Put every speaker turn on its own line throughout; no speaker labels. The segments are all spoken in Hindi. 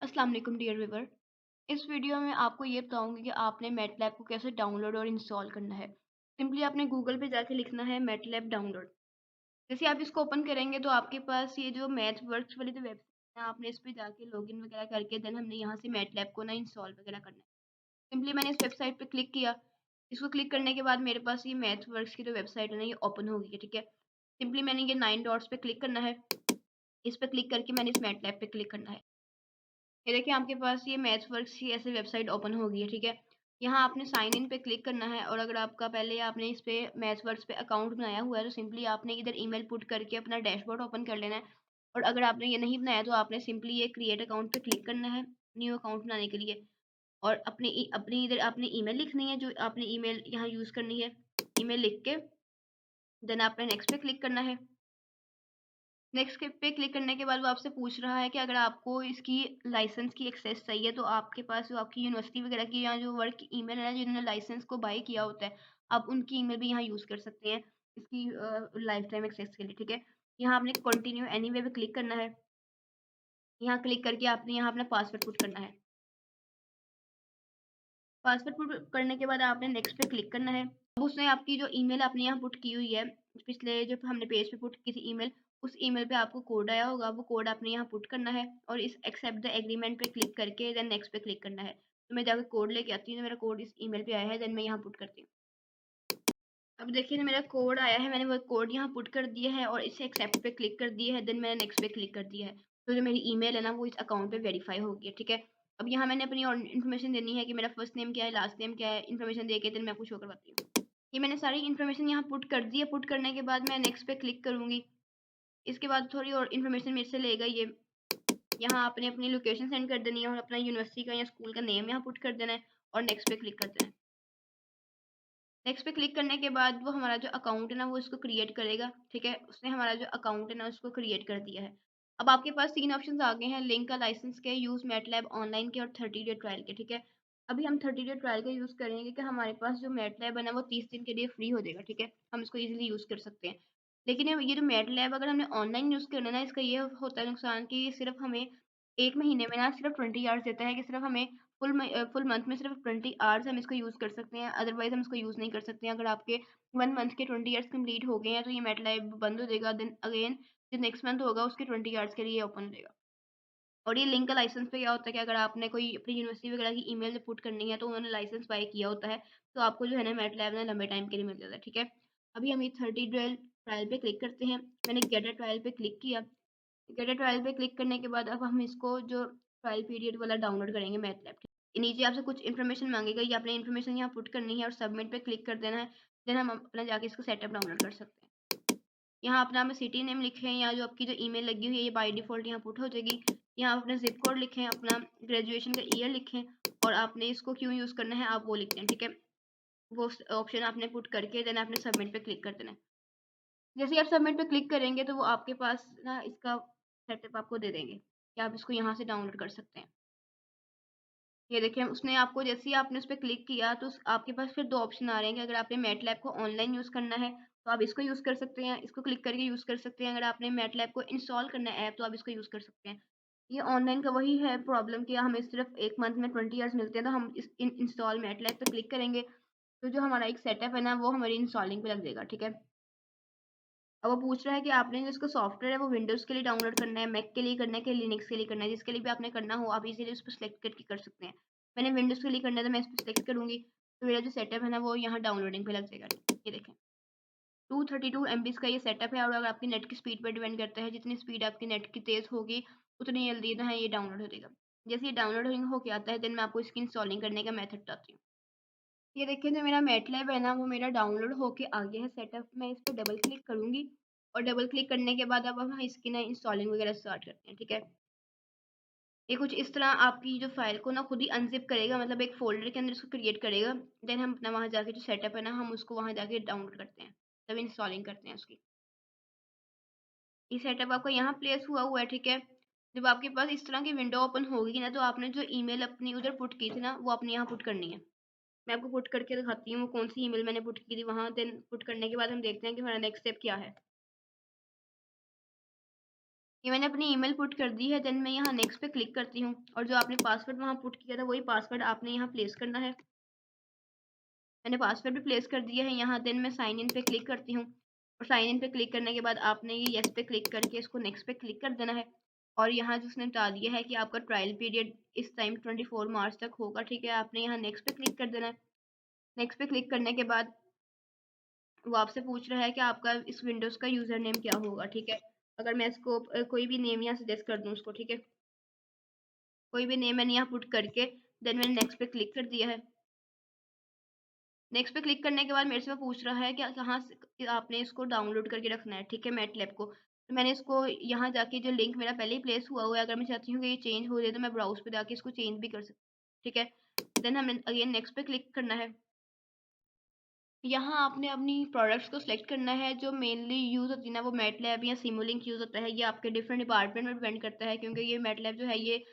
अस्सलाम वालेकुम डियर व्यूवर। इस वीडियो में आपको ये बताऊंगी कि आपने मैटलैब को कैसे डाउनलोड और इंस्टॉल करना है। सिंपली आपने गूगल पे जाके लिखना है मैटलैब डाउनलोड। जैसे आप इसको ओपन करेंगे तो आपके पास ये जो मैथ वर्क्स वाली जो वेबसाइट है, आपने इस पे जाके लॉगिन वगैरह करके देन हमने यहाँ से मैटलैब को ना इंस्टॉल वगैरह करना है। सिंपली मैंने इस वेबसाइट पे क्लिक किया। इसको क्लिक करने के बाद मेरे पास ये मैथ वर्क्स की जो वेबसाइट है ना, ये ओपन हो गई है। ठीक है, सिंपली मैंने ये 9 डॉट्स पे क्लिक करना है। इस पे क्लिक करके मैंने इस मैटलैब पे क्लिक करना है। ये देखिए आपके पास ये मैथवर्क्स की ऐसे वेबसाइट ओपन हो गई है। ठीक है, यहाँ आपने साइन इन पे क्लिक करना है और अगर आपका पहले आपने इस पे मैथवर्क्स पे अकाउंट बनाया हुआ है तो सिंपली आपने इधर ईमेल पुट करके अपना डैशबोर्ड ओपन कर लेना है। और अगर आपने ये नहीं बनाया तो आपने सिंपली ये क्रिएट अकाउंट पे क्लिक करना है न्यू अकाउंट बनाने के लिए। और अपनी इधर आपने ईमेल लिखनी है, जो आपने ईमेल यहाँ यूज़ करनी है। ईमेल लिख के देन आपने नेक्स्ट पे क्लिक करना है। नेक्स्ट पे क्लिक करने के बाद वो आपसे पूछ रहा है कि अगर आपको इसकी लाइसेंस की एक्सेस चाहिए तो आपके पास जो आपकी यूनिवर्सिटी वगैरह की या जो वर्क ईमेल है जिन्होंने लाइसेंस को बाय किया होता है, आप उनकी ईमेल भी यहाँ यूज़ कर सकते हैं इसकी लाइफ टाइम एक्सेस के लिए। ठीक है, यहाँ आपने कंटिन्यू एनीवे पे क्लिक करना है। यहाँ क्लिक करके आपने यहाँ अपना पासवर्ड पुट करना है। पासवर्ड पुट करने के बाद आपने नेक्स्ट पे क्लिक करना है। अब उसने आपकी जो ईमेल आपने यहाँ पुट की हुई है, पिछले जो हमने पेज पे पुट की थी ईमेल, उस ईमेल पे आपको कोड आया होगा, वो कोड आपने यहाँ पुट करना है और इस एक्सेप्ट द एग्रीमेंट पे क्लिक करके देन नेक्स्ट पे क्लिक करना है। तो मैं जाकर कोड लेके आती हूँ, तो मेरा कोड इस ईमेल पे आया है, देन मैं यहाँ पुट करती हूँ। अब देखिए ना मेरा कोड आया है, मैंने वो कोड यहाँ पुट कर दिया है और इसे एक्सेप्ट पे क्लिक कर दिया है, देन मैंने नेक्स्ट पे क्लिक कर दिया है। तो जो मेरी ईमेल है ना वो इस अकाउंट पे वेरीफाई हो गई है। ठीक है, अब यहाँ मैंने अपनी और इन्फॉर्मेशन देनी है कि मेरा फर्स्ट नेम क्या है, लास्ट नेम क्या है, इन्फॉर्मेशन दे के देन मैं आपको शो करवाती हूँ। ये मैंने सारी इन्फॉर्मेशन यहाँ पुट कर दी है। पुट करने के बाद मैं नेक्स्ट पे क्लिक करूँगी। इसके बाद थोड़ी और इन्फॉर्मेशन मेरे से लेगा ये। यहाँ आपने अपनी लोकेशन सेंड कर देनी है और अपना यूनिवर्सिटी का या स्कूल का नेम यहाँ पुट कर देना है और नेक्स्ट पे क्लिक कर देना है। नेक्स्ट पे क्लिक करने के बाद वो हमारा जो अकाउंट है ना वो इसको क्रिएट करेगा। ठीक है, उसने हमारा जो अकाउंट है ना उसको क्रिएट कर दिया है। अब आपके पास 3 ऑप्शंस आ गए हैं, लिंक का, लाइसेंस के, यूज़ मैटलैब ऑनलाइन के और 30 डे ट्रायल के। ठीक है, अभी हम 30 डे ट्रायल का यूज़ करेंगे कि हमारे पास जो मैटलैब है ना वो 30 दिन के लिए फ्री हो जाएगा। ठीक है, हम इसको ईज़िली यूज़ कर सकते हैं। लेकिन ये जो मैटलैब अगर हमने ऑनलाइन यूज़ करना है ना, इसका ये होता है नुकसान कि ये सिर्फ़ हमें 1 महीने में ना सिर्फ़ 20 आवर्स देता है कि सिर्फ़ हमें फुल मंथ में सिर्फ 20 आवर्स हम इसको यूज़ कर सकते हैं, अदरवाइज़ हम इसको यूज़ नहीं कर सकते हैं। अगर आपके 1 मंथ के 20 आवर्स कंप्लीट हो गए हैं तो ये मैटलैब बंद हो जाएगा, देन अगेन जो नेक्स्ट मंथ होगा उसके 20 आवर्स के लिए ओपन हो जाएगा। और ये लिंक का लाइसेंस पे क्या होता है कि अगर आपने कोई अपनी यूनिवर्सिटी वगैरह की ईमेल जब पुट करनी है तो उन्होंने लाइसेंस बाय किया होता है, तो आपको जो है ना मैटलैब ना लंबे टाइम के लिए मिल जाता है। ठीक है, अभी हम ये 30 डे ट्रायल पे क्लिक करते हैं। मैंने गेट अ ट्रायल पे क्लिक किया। गेट अ ट्रायल पे क्लिक करने के बाद अब हम इसको जो ट्रायल पीरियड वाला डाउनलोड करेंगे मैटलैब। नीचे आपसे कुछ इन्फॉर्मेशन मांगेगा, ये आपने इन्फॉर्मेशन यहाँ पुट करनी है और सबमिट पे क्लिक कर देना है। देन हम अपना जाके इसको सेटअप डाउनलोड कर सकते हैं। यहाँ अपना हम सिटी नेम लिखें या जो आपकी जो ईमेल लगी हुई है ये बाय डिफ़ॉल्ट यहाँ पुट हो जाएगी। यहाँ आप अपना ज़िप कोड लिखें, अपना ग्रेजुएशन का ईयर लिखें और आपने इसको क्यों यूज़ करना है आप वो लिख दें। ठीक है, वो ऑप्शन आपने पुट करके देन आपने सबमिट पे क्लिक कर देना है। जैसे ही आप सबमिट पे क्लिक करेंगे तो वो आपके पास ना इसका सेटअप आपको दे देंगे कि आप इसको यहाँ से डाउनलोड कर सकते हैं। ये देखिए उसने आपको जैसे ही आपने उस पे क्लिक किया तो आपके पास फिर 2 ऑप्शन आ रहे हैं कि अगर आपने मैटलैब को ऑनलाइन यूज़ करना है तो आप इसको यूज़ कर सकते हैं, इसको क्लिक करके यूज़ कर सकते हैं। अगर आपने मैटलैब को इंस्टॉल करना है ऐप तो आप इसको यूज़ कर सकते हैं। ये ऑनलाइन का वही है प्रॉब्लम कि हमें सिर्फ 1 मंथ में 20 आवर्स मिलते हैं, तो हम इस इंस्टॉल मैटलैब पे क्लिक करेंगे तो जो हमारा एक सेटअप है ना वो हमारी इंस्टॉलिंग पे लग जाएगा। ठीक है, अब वो पूछ रहा है कि आपने जो इसका सॉफ्टवेयर है वो विंडोज़ के लिए डाउनलोड करना है, मैक के लिए करना है कि लिनक्स के लिए करना है। जिसके लिए भी आपने करना हो आप इज़िली उस पे सिलेक्ट करके कर सकते हैं। मैंने विंडोज़ के लिए करना है तो मैं इस पे सिलेक्ट करूँगी, तो मेरा जो सेटअप है ना वो यहाँ डाउनलोडिंग पे लग जाएगा। ये देखें 232 एमबीज़ का ये सेटअप है और अगर आपकी नेट की स्पीड पर डिपेंड करता है, जितनी स्पीड आपकी नेट की तेज़ होगी उतनी जल्दी जो है ये डाउनलोड हो जाएगा। जैसे ये डाउनलोडिंग होके आता है देन मैं आपको इसकी इंस्टॉलिंग करने का मेथड बताती हूँ। ये देखिए जो मेरा मैटलैब है ना वो मेरा डाउनलोड होके आ गया है सेटअप। मैं इस पे डबल क्लिक करूँगी और डबल क्लिक करने के बाद अब हम इसकी ना इंस्टॉलिंग वगैरह स्टार्ट करते हैं। ठीक है, ये कुछ इस तरह आपकी जो फाइल को ना खुद ही अनज़िप करेगा, मतलब एक फ़ोल्डर के अंदर इसको क्रिएट करेगा। देन हम अपना वहाँ जाके जो सेटअप है ना हम उसको वहाँ जाके डाउनलोड करते हैं, तब इंस्टॉलिंग करते हैं उसकी। ये सेटअप आपका यहाँ प्लेस हुआ है। ठीक है, जब आपके पास इस तरह की विंडो ओपन होगी ना तो आपने जो ईमेल अपनी उधर पुट की थी ना वो अपनी यहाँ पुट करनी है। मैं आपको पुट करके दिखाती हूँ वो कौन-सी ईमेल मैंने पुट की थी वहाँ। देन पुट करने के बाद हम देखते हैं कि हमारा नेक्स्ट स्टेप क्या है। ये मैंने अपनी ईमेल पुट कर दी है। देन मैं यहाँ नेक्स्ट पे क्लिक करती हूँ और जो आपने पासवर्ड वहाँ पुट किया था वही पासवर्ड आपने यहाँ प्लेस करना है। मैंने पासवर्ड भी प्लेस कर दिया है यहाँ। देन मैं साइन इन पे क्लिक करती हूँ और साइन इन पे क्लिक करने के बाद आपने ये येस पे क्लिक करके इसको नेक्स्ट पे क्लिक कर देना है। और यहाँ जिसने बता दिया है कि आपका ट्रायल पीरियड इस टाइम 24 मार्च तक होगा, ठीक है। आपने यहाँ नेक्स्ट पे क्लिक कर देना है। नेक्स्ट पे क्लिक करने के बाद वो आपसे पूछ रहा है कि आपका इस विंडोज़ का यूज़र नेम क्या होगा, ठीक है। अगर मैं इसको कोई भी नेम यहाँ सजेस्ट कर दूँ उसको, ठीक है। कोई भी नेम मैंने यहाँ पुट करके देन मैंने नेक्स्ट पे क्लिक कर दिया है। नेक्स्ट पे क्लिक करने के बाद मेरे से वो पूछ रहा है कि कहाँ से आपने इसको डाउनलोड करके रखना है, ठीक है, मैटलैब को। तो मैंने इसको यहाँ जाके जो लिंक मेरा पहले ही प्लेस हुआ हुआ है, अगर मैं चाहती हूँ कि ये चेंज हो जाए तो मैं ब्राउज़ पे जाके इसको चेंज भी कर सकती हूँ, ठीक है। देन हमें अगेन नेक्स्ट पे क्लिक करना है। यहाँ आपने अपनी प्रोडक्ट्स को सिलेक्ट करना है जो मेनली यूज़ होती है ना, वो मैटलैब या सिमुलिंक यूज़ होता है। ये आपके डिफरेंट डिपार्टमेंट में डिपेंड करता है, क्योंकि ये मैटलैब जो है ये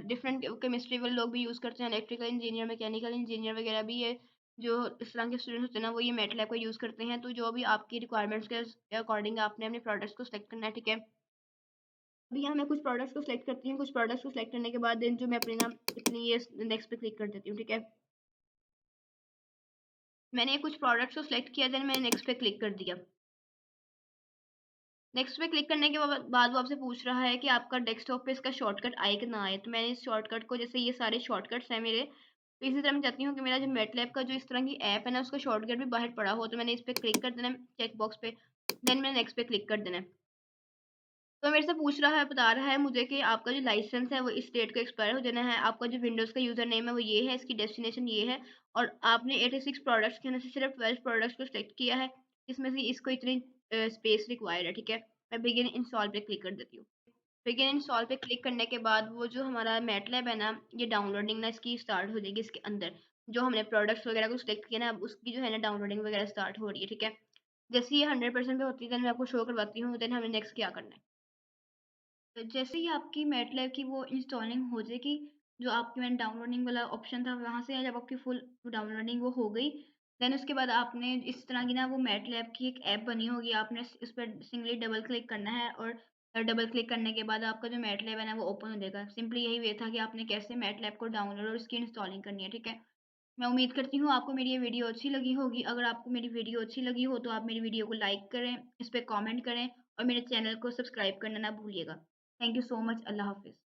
डिफरेंट केमिस्ट्री वाले लोग भी यूज़ करते हैं, इलेक्ट्रिकल इंजीनियर, मैकेनिकल इंजीनियर वगैरह भी ये जो इस तरह के स्टूडेंट्स होते हैं ना, वो ये मैटलैब का यूज़ करते हैं। तो जो भी आपकी रिक्वायरमेंट्स के अकॉर्डिंग आपने अपने प्रोडक्ट्स को सिलेक्ट करना है, ठीक है। अभी यहाँ मैं कुछ प्रोडक्ट्स को सिलेक्ट करती हूँ। कुछ प्रोडक्ट्स को सिलेक्ट करने के बाद देन जो मैं अपनी ये नेक्स्ट पे क्लिक कर देती हूँ, ठीक है। मैंने कुछ प्रोडक्ट्स को सिलेक्ट किया, देन मैंने नेक्स्ट पे क्लिक कर दिया। नेक्स्ट पे क्लिक करने के बाद वो आपसे पूछ रहा है कि आपका डेस्कटॉप पे इसका शॉर्टकट आए कि ना आए। तो मैंने इस शॉर्टकट को, जैसे ये सारे शॉर्टकट्स हैं मेरे, तो इसी तरह मैं चाहती हूँ कि मेरा जो मैटलैब का जो इस तरह की ऐप है ना, उसका शॉर्टकट भी बाहर पड़ा हो। तो मैंने इस पे क्लिक कर देना है चेक बॉक्स पे, देन मैंने नेक्स्ट पे क्लिक कर देना है। तो मेरे से पूछ रहा है, बता रहा है मुझे कि आपका जो लाइसेंस है वो इस डेट को एक्सपायर हो जाना है, आपका जो विंडोज़ का यूज़र नेम है वो ये है, इसकी डेस्टिनेशन ये है, और आपने 86 प्रोडक्ट्स के अंदर से सिर्फ 12 प्रोडक्ट्स को सिलेक्ट किया है, इसमें से इसको इतनी स्पेस रिक्वायर्ड है, ठीक है। मैं बिगिन इंस्टॉल पे क्लिक कर देती हूँ। बिगिन इंस्टॉल पे क्लिक करने के बाद वो जो हमारा मैटलैब है ना, ये डाउनलोडिंग ना इसकी स्टार्ट हो जाएगी। इसके अंदर जो हमने प्रोडक्ट्स वगैरह को सिलेक्ट किया ना, अब उसकी जो है ना डाउनलोडिंग वगैरह स्टार्ट हो रही है, ठीक है। जैसे ये 100% पे होती है, देन मैं आपको शो करवाती हूँ, देन हमें नेक्स्ट क्या करना है। तो जैसे ही आपकी मैटलैब की वो इंस्टॉलिंग हो जाएगी, जो आपकी मैंने डाउनलोडिंग वाला ऑप्शन था वहाँ से जब आपकी फुल डाउनलोडिंग वो हो गई, देन उसके बाद आपने इस तरह की ना वो मैटलैब की एक ऐप बनी होगी, आपने उस पर सिंगली डबल क्लिक करना है और डबल क्लिक करने के बाद आपका जो मैटलैब है ना वो ओपन हो जाएगा। सिंपली यही वे था कि आपने कैसे मैटलैब को डाउनलोड और उसकी इंस्टॉलिंग करनी है, ठीक है। मैं उम्मीद करती हूँ आपको मेरी ये वीडियो अच्छी लगी होगी। अगर आपको मेरी वीडियो अच्छी लगी हो तो आप मेरी वीडियो को लाइक करें, इस पे कमेंट करें और मेरे चैनल को सब्सक्राइब करना ना भूलिएगा। Thank you so much. अल्लाह हाफ़िज़।